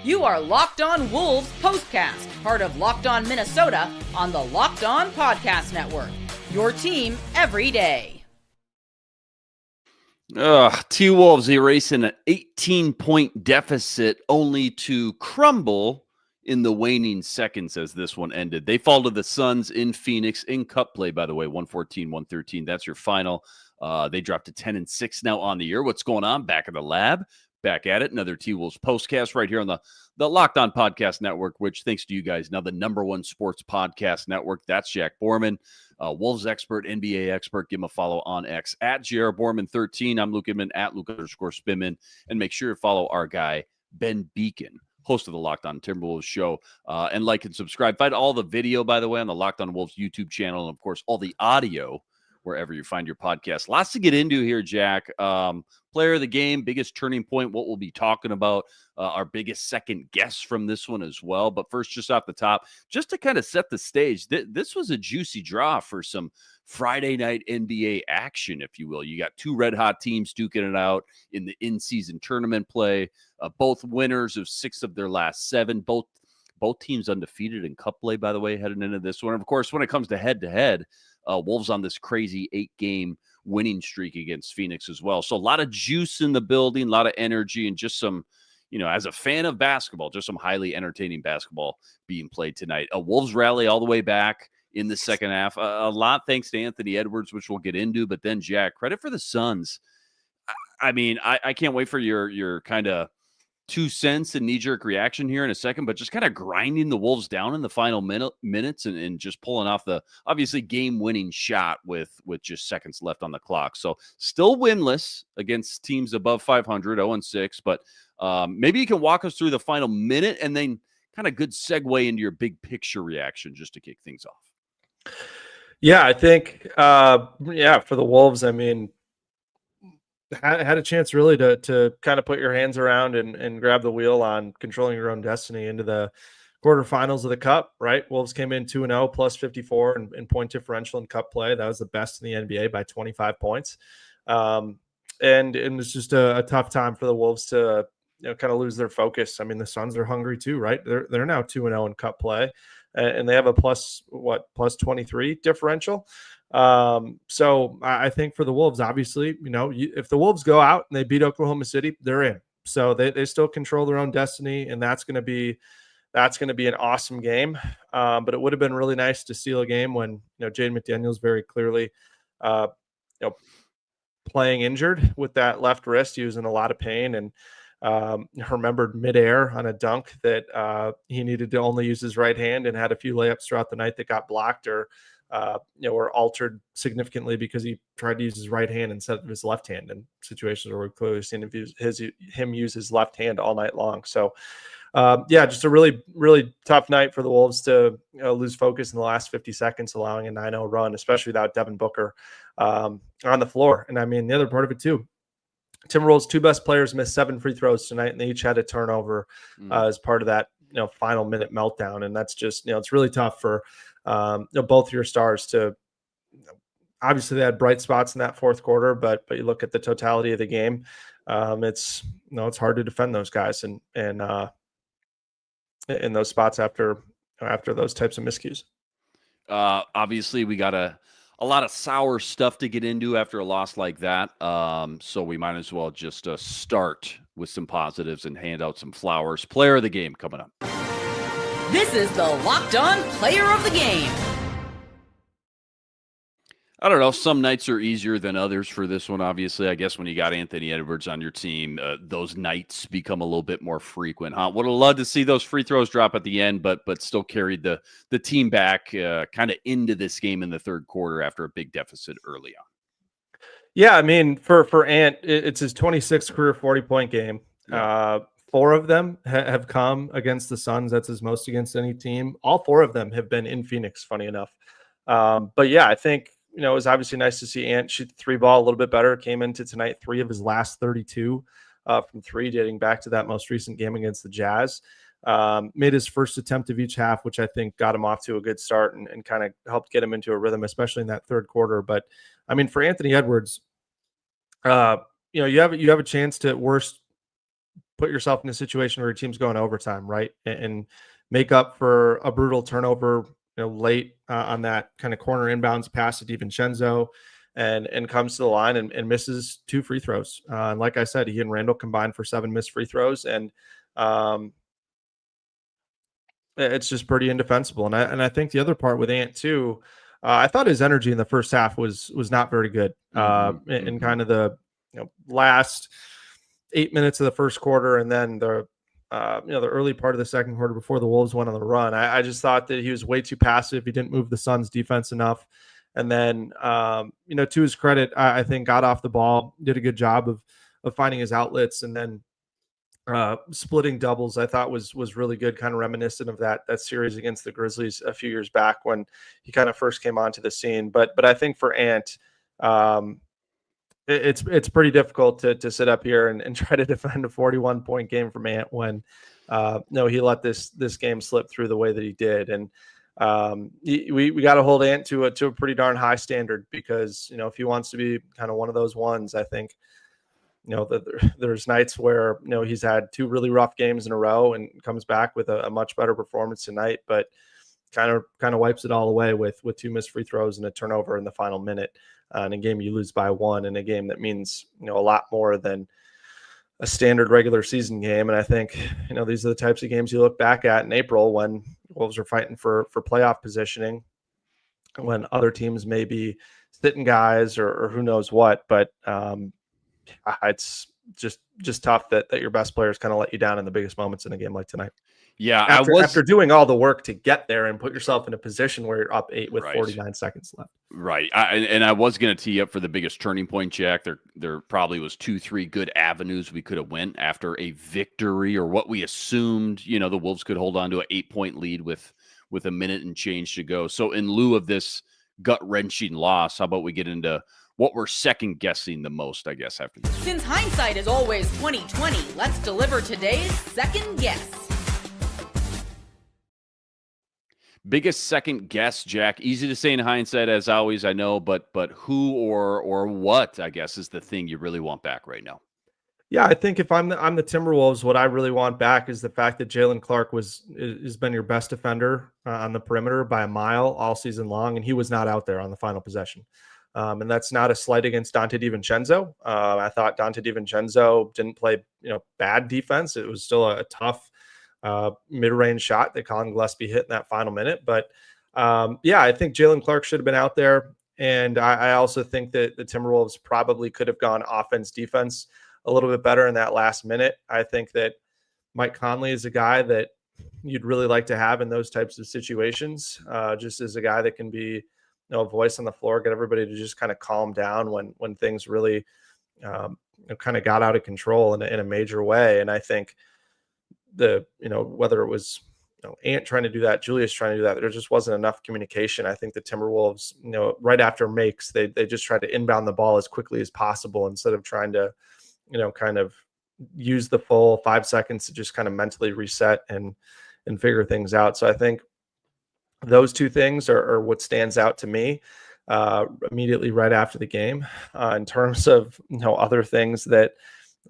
You are Locked On Wolves POSTCAST, part of Locked On Minnesota on the Locked On Podcast Network. Your team every day. T-Wolves erasing an 18-point deficit only to crumble in the waning seconds as this one ended. They fall to the Suns in Phoenix in cup play, by the way, 114-113. That's your final. They dropped to 10-6 now on the year. What's going on? Back in the lab. Back at it. Another T-Wolves postcast right here on the Locked On Podcast Network, which, thanks to you guys, now the #1 sports podcast network. That's Jack Borman, Wolves expert, NBA expert. Give him a follow on X at JRBorman13. I'm Luke Inman at Luke_Spinman. And make sure to follow our guy, Ben Beacon, host of the Locked On Timberwolves show. And like and subscribe. Find all the video, by the way, on the Locked On Wolves YouTube channel. And, of course, all the audio wherever you find your podcast. Lots to get into here, Jack. Player of the game, biggest turning point, what we'll be talking about, our biggest second guess from this one as well. But first, just off the top, just to kind of set the stage, this was a juicy draw for some Friday night NBA action, if you will. You got two red-hot teams duking it out in the in-season tournament play, both winners of 6 of their last 7, both teams undefeated in cup play, by the way, heading into this one. And, of course, when it comes to head-to-head, Wolves on this crazy 8-game winning streak against Phoenix as well. So a lot of juice in the building, a lot of energy, and just some, as a fan of basketball, just some highly entertaining basketball being played tonight. A Wolves rally all the way back in the second half. A lot thanks to Anthony Edwards, which we'll get into. But then, Jack, credit for the Suns. I mean, I can't wait for your kind of 2 cents and knee-jerk reaction here in a second, but just kind of grinding the Wolves down in the final minutes and just pulling off the obviously game-winning shot with just seconds left on the clock. So still winless against teams above 500, 0-6, but maybe you can walk us through the final minute and then kind of good segue into your big picture reaction just to kick things off. Yeah, I think, for the Wolves, I mean, had a chance really to kind of put your hands around and grab the wheel on controlling your own destiny into the quarterfinals of the Cup, right? Wolves came in 2-0 plus 54 in point differential in Cup play. That was the best in the NBA by 25 points. And it was just a tough time for the Wolves to kind of lose their focus. I mean, the Suns are hungry too, right? They're now 2-0 in Cup play, and they have a plus 23 differential. So I think for the Wolves, obviously, if the Wolves go out and they beat Oklahoma City, they're in. So they still control their own destiny, and that's going to be an awesome game. But it would have been really nice to seal a game when Jaden McDaniels very clearly playing injured with that left wrist. He was in a lot of pain and remembered midair on a dunk that he needed to only use his right hand, and had a few layups throughout the night that got blocked or were altered significantly because he tried to use his right hand instead of his left hand in situations where we've clearly seen him use his left hand all night long. So, just a really, really tough night for the Wolves to lose focus in the last 50 seconds, allowing a 9-0 run, especially without Devin Booker on the floor. And I mean, the other part of it too, Timberwolves' 2 best players missed 7 free throws tonight, and they each had a turnover as part of that final minute meltdown. And that's just it's really tough for both of your stars to obviously they had bright spots in that fourth quarter, but you look at the totality of the game, it's hard to defend those guys and in those spots after those types of miscues. Obviously we got a lot of sour stuff to get into after a loss like that. So we might as well just start with some positives and hand out some flowers. Player of the game coming up. This is the Locked On Player of the Game. I don't know. Some nights are easier than others for this one, obviously. I guess when you got Anthony Edwards on your team, those nights become a little bit more frequent. Would have loved to see those free throws drop at the end, but still carried the team back kind of into this game in the third quarter after a big deficit early on. Yeah, I mean, for Ant, it's his 26th career 40-point game. Yeah. 4 of them have come against the Suns. That's his most against any team. All 4 of them have been in Phoenix, funny enough. But yeah, I think, it was obviously nice to see Ant shoot the 3-ball a little bit better. Came into tonight 3 of his last 32 from 3, dating back to that most recent game against the Jazz. Made his first attempt of each half, which I think got him off to a good start and kind of helped get him into a rhythm, especially in that third quarter. But I mean, for Anthony Edwards, you have a chance to, at worst, put yourself in a situation where your team's going to overtime, right? And make up for a brutal turnover, late on that kind of corner inbounds pass to DiVincenzo, and comes to the line and misses 2 free throws. And like I said, he and Randall combined for 7 missed free throws, and it's just pretty indefensible. And I think the other part with Ant too, I thought his energy in the first half was not very good. In kind of the last 8 minutes of the first quarter, and then the early part of the second quarter before the Wolves went on the run. I just thought that he was way too passive. He didn't move the Suns defense enough. And then, to his credit, I think got off the ball, did a good job of finding his outlets, and then splitting doubles I thought was really good, kind of reminiscent of that series against the Grizzlies a few years back when he kind of first came onto the scene. But I think for Ant, it's pretty difficult to sit up here and try to defend a 41-point game from Ant when he let this game slip through the way that he did. And we got to hold Ant to a pretty darn high standard, because if he wants to be kind of one of those ones, I think there's nights where he's had 2 really rough games in a row and comes back with a much better performance tonight, but kind of wipes it all away with 2 missed free throws and a turnover in the final minute, in a game you lose by 1, in a game that means a lot more than a standard regular season game. And I think these are the types of games you look back at in April when Wolves are fighting for playoff positioning, when other teams may be sitting guys or who knows what, but it's just tough that your best players kind of let you down in the biggest moments in a game like tonight. Yeah, after doing all the work to get there and put yourself in a position where you're up 8 with 49 seconds left. Right. I was going to tee up for the biggest turning point, Jack. There probably was 2-3 good avenues we could have went after a victory, or what we assumed, the Wolves could hold on to an 8-point lead with a minute and change to go. So in lieu of this gut-wrenching loss, how about we get into what we're second guessing the most, I guess, after this. Since hindsight is always 20/20, let's deliver today's second guess. Biggest second guess, Jack. Easy to say in hindsight, as always, I know, but who or what, I guess, is the thing you really want back right now? Yeah, I think if I'm the Timberwolves, what I really want back is the fact that Jalen Clark has been your best defender on the perimeter by a mile all season long, and he was not out there on the final possession. And that's not a slight against Dante DiVincenzo. I thought Dante DiVincenzo didn't play, bad defense. It was still a tough mid-range shot that Colin Gillespie hit in that final minute. But I think Jalen Clark should have been out there. And I also think that the Timberwolves probably could have gone offense, defense a little bit better in that last minute. I think that Mike Conley is a guy that you'd really like to have in those types of situations, just as a guy that can be a voice on the floor, get everybody to just kind of calm down when things really kind of got out of control in a major way. And I think whether it was Ant trying to do that, Julius trying to do that, there just wasn't enough communication. I think the Timberwolves, right after makes, they just tried to inbound the ball as quickly as possible instead of trying to, kind of use the full 5 seconds to just kind of mentally reset and figure things out. So I think those 2 things are what stands out to me immediately right after the game. In terms of other things that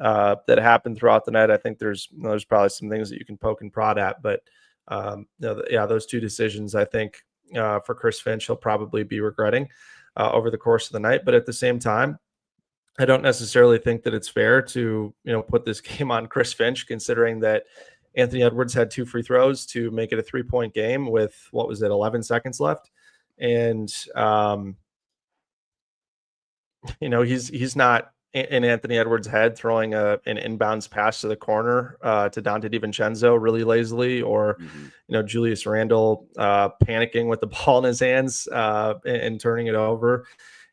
happened throughout the night, I think there's probably some things that you can poke and prod at. But those 2 decisions, I think for Chris Finch, he'll probably be regretting over the course of the night. But at the same time, I don't necessarily think that it's fair to put this game on Chris Finch, considering that Anthony Edwards had 2 free throws to make it a 3-point game with 11 seconds left. And, he's not in Anthony Edwards' head throwing an inbounds pass to the corner to Dante DiVincenzo really lazily, or, Julius Randle panicking with the ball in his hands and turning it over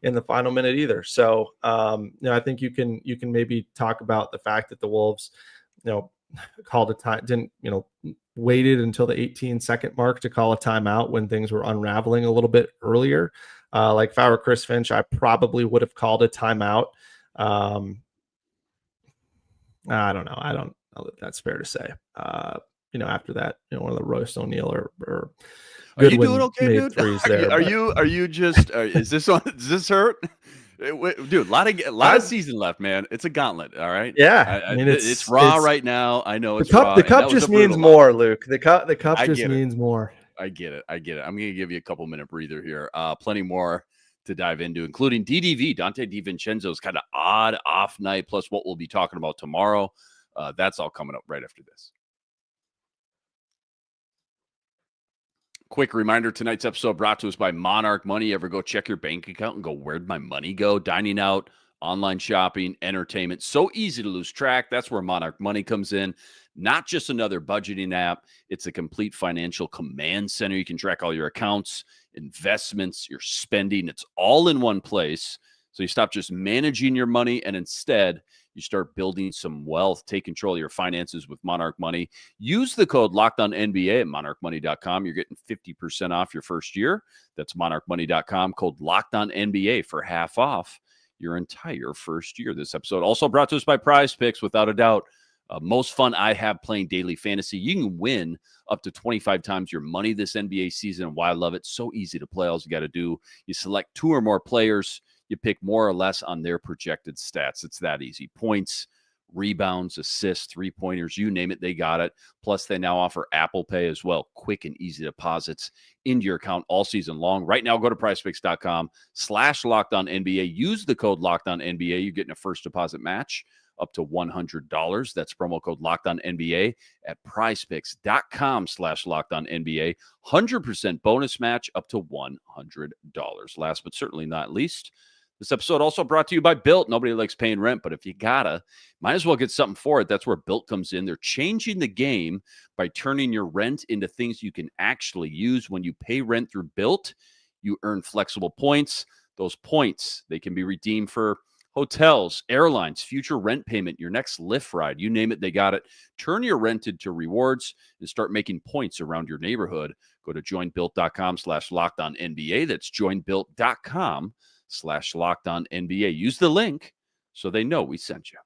in the final minute either. So, I think you can maybe talk about the fact that the Wolves, called a time, didn't, waited until the 18-second mark to call a timeout when things were unraveling a little bit earlier. Like if I were Chris Finch, I probably would have called a timeout. I don't know. I don't know that that's fair to say. After that, one of the Royce O'Neal or are you doing okay, dude? There, are you just? Is this hurt? Dude, a lot of season left, man. It's a gauntlet. All right. Yeah, I mean It's raw right now. I know it's raw. The And that cup was just a means brutal more, loss. Luke. The cup I just get it. means more. I get it. I'm going to give you a couple minute breather here. Plenty more to dive into, including DDV, Dante DiVincenzo's kind of odd off night, plus what we'll be talking about tomorrow. That's all coming up right after this. Quick reminder, tonight's episode brought to us by Monarch Money. Ever go check your bank account and go, where'd my money go? Dining out, online shopping, entertainment. So easy to lose track. That's where Monarch Money comes in. Not just another budgeting app. It's a complete financial command center. You can track all your accounts, investments, your spending. It's all in one place. So you stop just managing your money and instead you start building some wealth. Take control of your finances with Monarch Money. Use the code LOCKEDONNBA at monarchmoney.com. You're getting 50% off your first year. That's monarchmoney.com. Code LOCKEDONNBA for half off your entire first year. This episode also brought to us by Prize Picks, without a doubt. Most fun I have playing daily fantasy. You can win up to 25 times your money this NBA season. And why I love it, so easy to play. All you got to do, you select 2 or more players. You pick more or less on their projected stats. It's that easy. Points, rebounds, assists, 3-pointers, you name it, they got it. Plus, they now offer Apple Pay as well. Quick and easy deposits into your account all season long. Right now, go to prizepicks.com/LockedOnNBA. Use the code LockedOnNBA. You're getting a first deposit match up to $100. That's promo code LockedOnNBA at prizepicks.com/LockedOnNBA. 100% bonus match up to $100. Last but certainly not least, this episode also brought to you by Built. Nobody likes paying rent, but if you gotta, might as well get something for it. That's where Built comes in. They're changing the game by turning your rent into things you can actually use. When you pay rent through Built, you earn flexible points. Those points, they can be redeemed for hotels, airlines, future rent payment, your next Lyft ride, you name it, they got it. Turn your rent into rewards and start making points around your neighborhood. Go to joinbuilt.com/LockedOnNBA. That's joinbuilt.com/LockedOnNBA. Use the link so they know we sent you.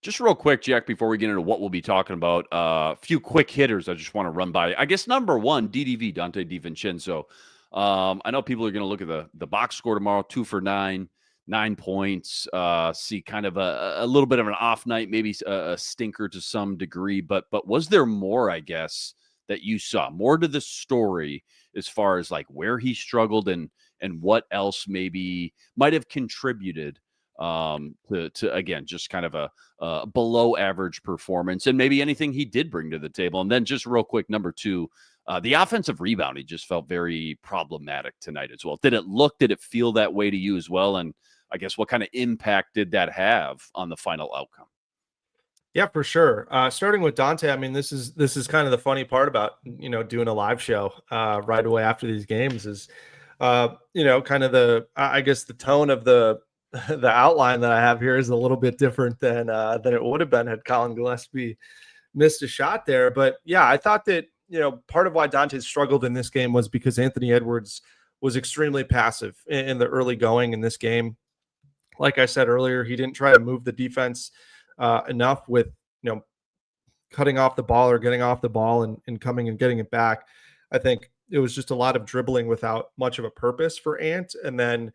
Just real quick, Jack, before we get into what we'll be talking about, a few quick hitters I just want to run by. I guess number one, DDV, Dante DiVincenzo. I know people are going to look at the box score tomorrow, 2 for 9, 9 points, see kind of a little bit of an off night, maybe a stinker to some degree, but was there more, I guess, that you saw, more to the story as far as like where he struggled and what else maybe might have contributed to again, just kind of a below average performance and maybe anything he did bring to the table. And then just real quick, number 2, the offensive rebounding just felt very problematic tonight as well. Did it feel that way to you as well? And I guess what kind of impact did that have on the final outcome? Yeah, for sure. Starting with Dante, I mean, this is kind of the funny part about, doing a live show right away after these games is, kind of I guess the tone of the the outline that I have here is a little bit different than it would have been had Colin Gillespie missed a shot there. But yeah, I thought that, part of why Dante struggled in this game was because Anthony Edwards was extremely passive in the early going in this game. Like I said earlier, he didn't try to move the defense enough with, cutting off the ball or getting off the ball and coming and getting it back. I think it was just a lot of dribbling without much of a purpose for Ant. And then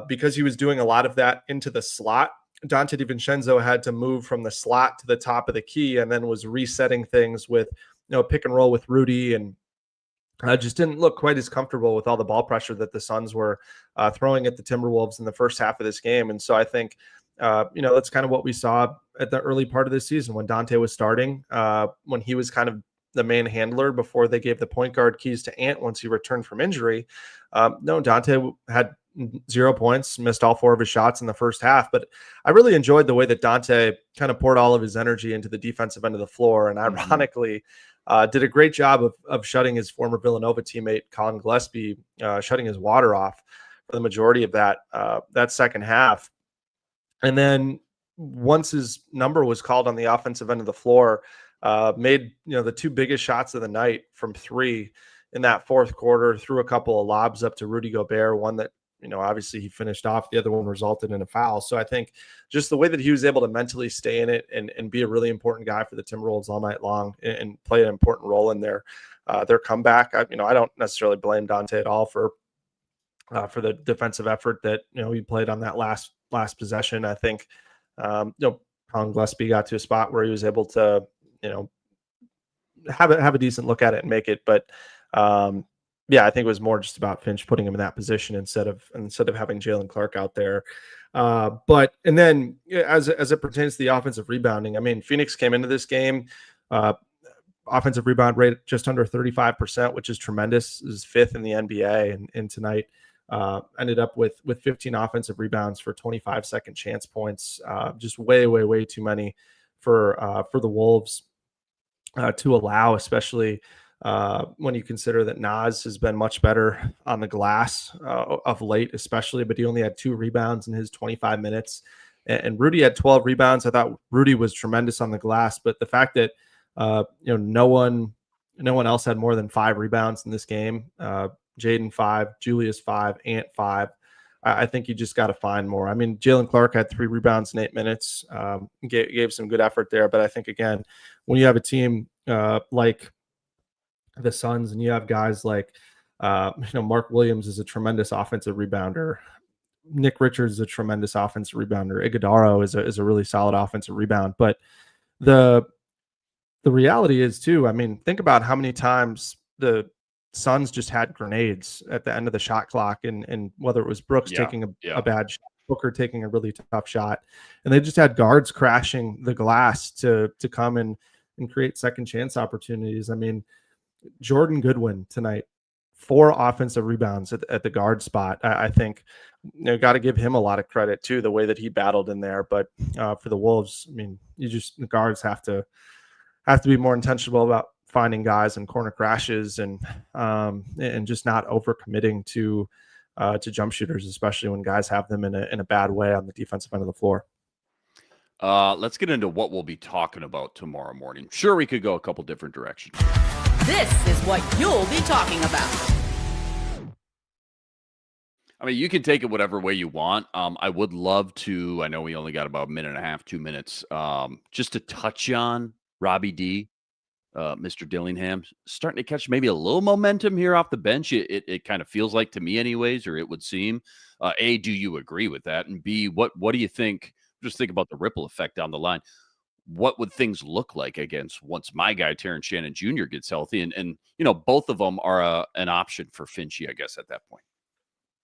because he was doing a lot of that into the slot, Dante DiVincenzo had to move from the slot to the top of the key and then was resetting things with, pick and roll with Rudy, and just didn't look quite as comfortable with all the ball pressure that the Suns were throwing at the Timberwolves in the first half of this game. And so I think, that's kind of what we saw at the early part of this season when Dante was starting, when he was kind of the main handler before they gave the point guard keys to Ant once he returned from injury. No, Dante had 0 points, missed all 4 of his shots in the first half. But I really enjoyed the way that Dante kind of poured all of his energy into the defensive end of the floor. And ironically, did a great job of shutting his former Villanova teammate, Colin Gillespie, shutting his water off for the majority of that second half. And then once his number was called on the offensive end of the floor, made, the 2 biggest shots of the night from 3 in that fourth quarter, threw a couple of lobs up to Rudy Gobert, one that, obviously he finished off. The other one resulted in a foul. So I think just the way that he was able to mentally stay in it and be a really important guy for the Timberwolves all night long and play an important role in their comeback. I don't necessarily blame Dante at all for for the defensive effort that he played on that last possession. I think Colin Gillespie got to a spot where he was able to have a decent look at it and make it, but yeah, I think it was more just about Finch putting him in that position instead of having Jalen Clark out there. And then as it pertains to the offensive rebounding, I mean, Phoenix came into this game offensive rebound rate just under 35%, which is tremendous. This is 5th in the NBA, and tonight ended up with 15 offensive rebounds for 25 second chance points. Just way too many for the Wolves to allow, especially when you consider that Naz has been much better on the glass of late, especially, but he only had 2 rebounds in his 25 minutes. And Rudy had 12 rebounds. I thought Rudy was tremendous on the glass, but the fact that no one else had more than 5 rebounds in this game. Jaden 5, Julius 5, Ant 5. I think you just got to find more. I mean, Jalen Clark had 3 rebounds in 8 minutes. Gave some good effort there, but I think again, when you have a team like the Suns and you have guys like Mark Williams is a tremendous offensive rebounder. Nick Richards is a tremendous offensive rebounder. Iguodaro is a really solid offensive rebound, but the reality is too, I mean, think about how many times the Suns just had grenades at the end of the shot clock, and whether it was Brooks taking a bad shot, Booker taking a really tough shot, and they just had guards crashing the glass to come and create second chance opportunities. I mean, Jordan Goodwin tonight, 4 offensive rebounds at the guard spot. I think got to give him a lot of credit too, the way that he battled in there. But for the Wolves, I mean, the guards have to be more intentional about finding guys in corner crashes and just not overcommitting to jump shooters, especially when guys have them in a bad way on the defensive end of the floor. Let's get into what we'll be talking about tomorrow morning. Sure, we could go a couple different directions. This is what you'll be talking about. I mean, you can take it whatever way you want. I would love to, I know we only got about a minute and a half, 2 minutes, just to touch on Robbie D, Mr. Dillingham, starting to catch maybe a little momentum here off the bench. It kind of feels like to me anyways, or it would seem. A, do you agree with that? And B, what do you think? Just think about the ripple effect down the line. What would things look like against once my guy, Terrence Shannon Jr. gets healthy? And both of them are an option for Finchy, I guess, at that point.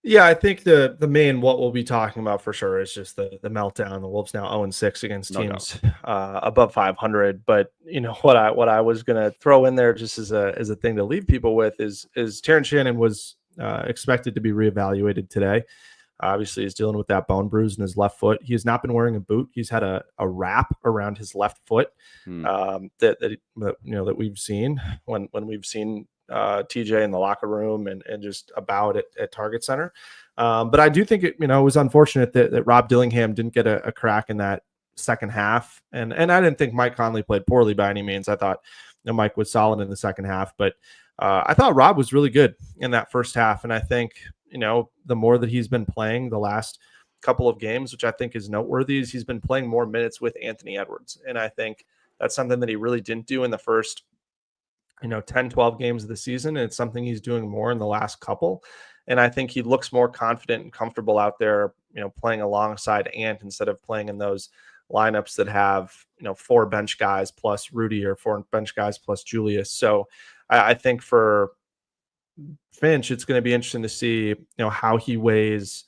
Yeah, I think the main what we'll be talking about for sure is just the meltdown. The Wolves now 0-6 against teams above 500. But what I was gonna throw in there just as a thing to leave people with is Terrence Shannon was expected to be reevaluated today. Obviously, he's dealing with that bone bruise in his left foot. He has not been wearing a boot. He's had a wrap around his left foot that we've seen when we've seen TJ in the locker room and just about at Target Center. But I do think it was unfortunate that Rob Dillingham didn't get a crack in that second half. And I didn't think Mike Conley played poorly by any means. I thought Mike was solid in the second half, but I thought Rob was really good in that first half. And I think, the more that he's been playing the last couple of games, which I think is noteworthy, is he's been playing more minutes with Anthony Edwards. And I think that's something that he really didn't do in the first 10, 12 games of the season. And it's something he's doing more in the last couple. And I think he looks more confident and comfortable out there, playing alongside Ant instead of playing in those lineups that have, 4 bench guys plus Rudy or 4 bench guys plus Julius. So I think for Finch, it's going to be interesting to see, how he weighs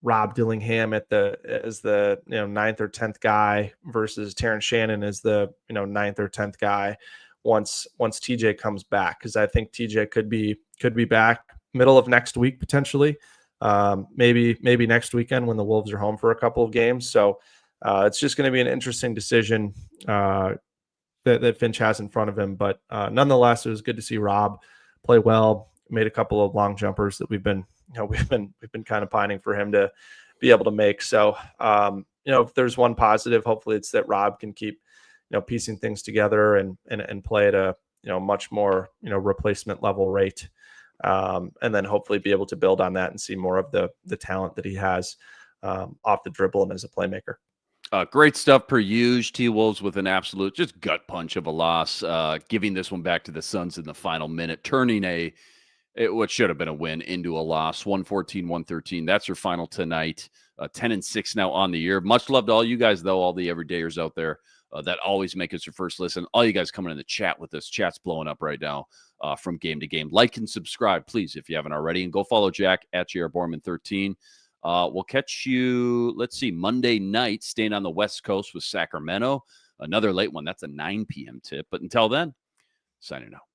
Rob Dillingham as the 9th or 10th guy versus Terrence Shannon as the 9th or 10th guy once TJ comes back, because I think TJ could be back middle of next week potentially, maybe next weekend when the Wolves are home for a couple of games. So it's just going to be an interesting decision that Finch has in front of him. But nonetheless, it was good to see Rob play well. Made a couple of long jumpers that we've been kind of pining for him to be able to make. So if there's one positive, hopefully it's that Rob can keep piecing things together and play at a much more replacement level rate, and then hopefully be able to build on that and see more of the talent that he has off the dribble and as a playmaker. Great stuff per usual. T-Wolves with an absolute just gut punch of a loss, giving this one back to the Suns in the final minute, turning a what should have been a win into a loss, 114-113. That's your final tonight. 10-6 now on the year. Much love to all you guys, though, all the everydayers out there that always make us your first listen. All you guys coming in the chat with us. Chat's blowing up right now from game to game. Like and subscribe, please, if you haven't already. And go follow Jack at JRBorman13. We'll catch you, let's see, Monday night, staying on the West Coast with Sacramento. Another late one. That's a 9 p.m. tip. But until then, signing out.